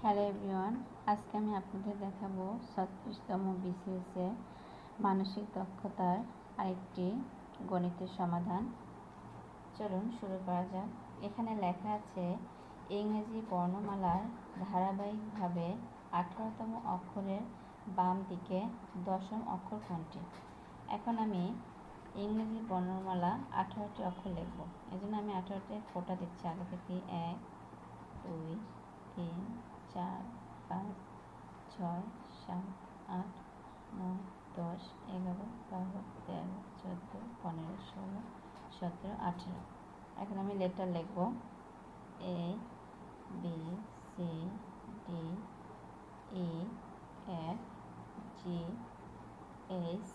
Hello everyone, আজকে আমি আপনাদের দেখাবো 36তম বিসিএসে মানসিক দক্ষতার আরেকটি গণিতের সমাধান। চলুন শুরু করা যাক। এখানে লেখা আছে ইংরেজি বর্ণমালার ধারাবাহিকভাবে 18তম অক্ষরের বাম দিকে দশম অক্ষর কোনটি। এখন আমি ইংরেজি বর্ণমালা 18টি অক্ষর লিখব। এজন্য আমি 18টি ফোঁটা দিচ্ছি আগে থেকে। 1 2 3 4 5 6 7 8 9 10 11 12 13 14 15 16 17 18। এখন আমি লেটার লিখব A B C D E F G H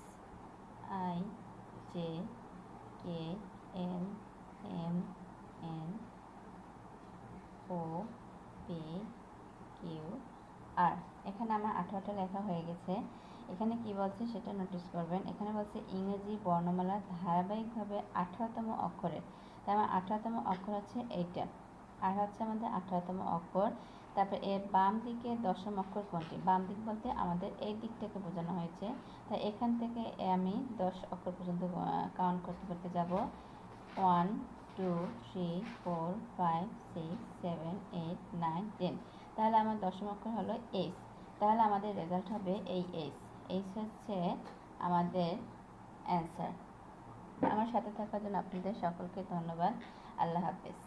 I J K L M N O P Q R. এখানে আমার 18টা লেখা হয়ে গেছে। এখানে কি বলছে সেটা নোটিস করবেন। এখানে বলছে ইংরেজি বর্ণমালার ধারাবাহিকভাবে 18তম অক্ষরে। তাই আমার 18তম অক্ষর হচ্ছে এইটা, আর হচ্ছে আমাদের 18তম অক্ষর। তারপর এর বাম দিকে দশম অক্ষর কোনটি। বাম দিক বলতে আমাদের এই দিকটাকে বোঝানো হয়েছে। তাই এখান থেকে আমি 10 অক্ষর পর্যন্ত কাউন্ট করতে করতে যাব। 1 2 3 4 5 6 7 8 9 10। তাহলে আমার দশম অক্ষর হলো এইচ। তাহলে আমাদের রেজাল্ট হবে এই এইচ। এইচ হচ্ছে আমাদের অ্যান্সার। আমার সাথে থাকার জন্য আপনাদের সকলকে ধন্যবাদ। আল্লাহ হাফেজ।